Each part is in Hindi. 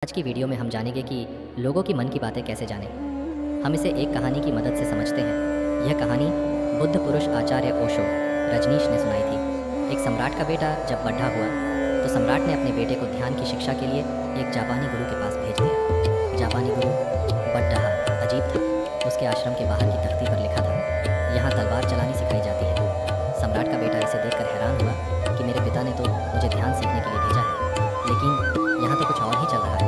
आज की वीडियो में हम जानेंगे कि लोगों की मन की बातें कैसे जानें। हम इसे एक कहानी की मदद से समझते हैं। यह कहानी बुद्ध पुरुष आचार्य ओशो रजनीश ने सुनाई थी। एक सम्राट का बेटा जब बड़ा हुआ तो सम्राट ने अपने बेटे को ध्यान की शिक्षा के लिए एक जापानी गुरु के पास भेज दिया। जापानी गुरु बड़ा अजीब था। उसके आश्रम के बाहर की तख्ती पर लिखा था, यहाँ तलवार चलानी सिखाई जाती है। सम्राट का बेटा इसे देखकर हैरान हुआ कि मेरे पिता ने तो मुझे ध्यान सीखने के लिए भेजा है, लेकिन यहाँ तो कुछ और ही चल रहा है।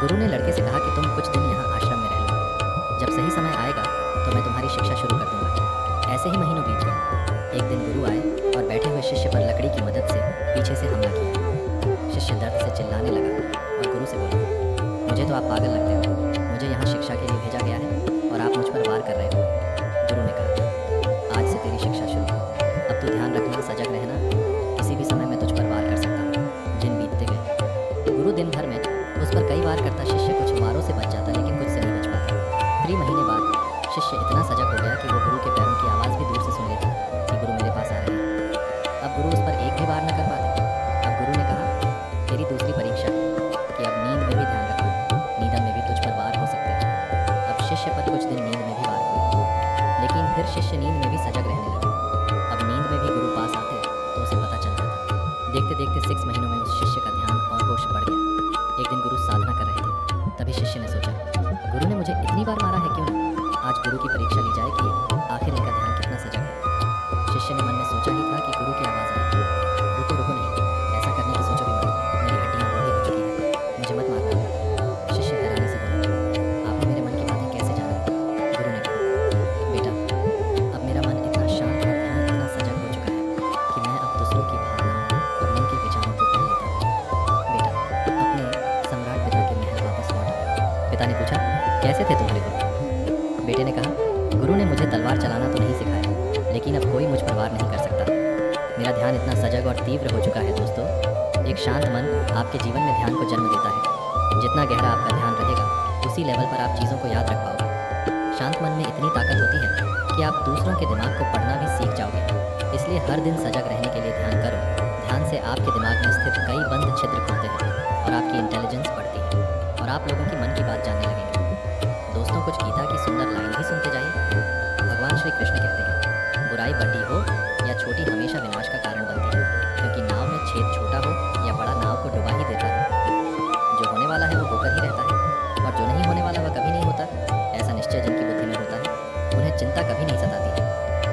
गुरु ने लड़के से कहा कि तुम कुछ दिन यहाँ आश्रम में रह लो, जब सही समय आएगा तो मैं तुम्हारी शिक्षा शुरू कर दूंगा। ऐसे ही महीनों बीत गए। एक दिन गुरु आए और बैठे हुए शिष्य पर लकड़ी की मदद से पीछे से हमला किया। शिष्य दर्द से चिल्लाने लगा और गुरु से बोला, मुझे तो आप पागल लगते हो। मुझे यहाँ शिक्षा के लिए भेजा गया है और आप मुझ पर वार कर रहे हो। गुरु ने कहा, आज से तेरी शिक्षा शुरू। अब तू ध्यान रखना, सजग रहना। किसी भी समय मैं तुझ पर वार कर सकता हूँ। दिन बीतते गए। गुरु दिन भर में उस पर कई वार करता। शिष्य कुछ वारों से बच जाता, लेकिन कुछ से नहीं बच पाता। 3 महीने बाद शिष्य इतना सजग हो गया कि वो गुरु के पैरों की आवाज़ भी दूर से सुन लेता कि गुरु मेरे पास आ रहे हैं। अब गुरु उस पर एक भी वार न कर पाते। अब गुरु ने कहा, तेरी दूसरी परीक्षा है कि अब नींद में भी ध्यान रखना। नींद में भी तुझ पर वार हो सकते हैं। अब शिष्य पर कुछ दिन नींद में भी वार हुए, लेकिन फिर शिष्य नींद में भी सजग रहने लगा। अब नींद में भी गुरु पास आते तो उसे पता चल जाता। देखते देखते 6 महीनों में उस शिष्य का ध्यान और होश बढ़ गया। एक दिन गुरु साधना कर रहे थे, तभी शिष्य ने सोचा, गुरु ने मुझे इतनी बार मारा है, क्यों ना आज गुरु की परीक्षा ली जाए कि आखिर इनका ध्यान कितना सजग है। शिष्य ने मन में सोचा ही था कि गुरु की आवाज़ आई, रुको रुको नहीं, ऐसा करने की सोचो भी मत, मेरी हड्डियाँ बूढ़ी हो चुकी हैं, मुझे मत मारना। शिष्य हैरानी से बोला, आपने मेरे मन की बातें कैसे जानी? गुरु ने कहा, बेटा, अब मेरा मन इतना शांत और ध्यान इतना सजग हो चुका है कि मैं अब दूसरों की भावनाओं और मन के विचारों को पढ़ लेता हूँ। बेटा, अपने सम्राट पिता के महल वापस लौट आओ। पिता ने पूछा, कैसे थे तुम्हारे गुरु? बेटे ने कहा, गुरु ने मुझे तलवार चलाना तो नहीं सिखाया, लेकिन अब कोई मुझ पर वार नहीं कर सकता। मेरा ध्यान इतना सजग और तीव्र हो चुका है। दोस्तों, एक शांत मन आपके जीवन में ध्यान को जन्म देता है। जितना गहरा आपका ध्यान रहेगा, उसी लेवल पर आप चीज़ों को याद रख पाओगे। शांत मन में इतनी ताकत होती है कि आप दूसरों के दिमाग को पढ़ना भी सीख जाओगे। इसलिए हर दिन सजग रहने के लिए ध्यान करो। ध्यान से आपके दिमाग में स्थित कई बंद छिद्र खुलते हैं और आपकी इंटेलिजेंस बढ़ती है और आप लोगों की मन की बात जानने लगेंगे। दोस्तों, कुछ गीता की सुंदर लाइन भी सुनते जाइए। भगवान श्री कृष्ण कहते हैं, बुराई बड़ी हो या छोटी हमेशा विनाश का कारण बनती है, क्योंकि नाव में छेद छोटा हो या बड़ा नाव को डुबा ही देता है। जो होने वाला है वो होकर ही रहता है, और जो नहीं होने वाला वह कभी नहीं होता। ऐसा निश्चय जिनकी बुद्धि में होता है, उन्हें चिंता कभी नहीं सताती है।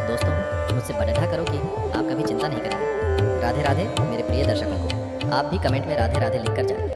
दोस्तों, मुझसे प्रतिज्ञा करो कि आप कभी चिंता नहीं करेंगे। राधे राधे मेरे प्रिय दर्शकों को। आप भी कमेंट में राधे राधे लिख कर जाएं।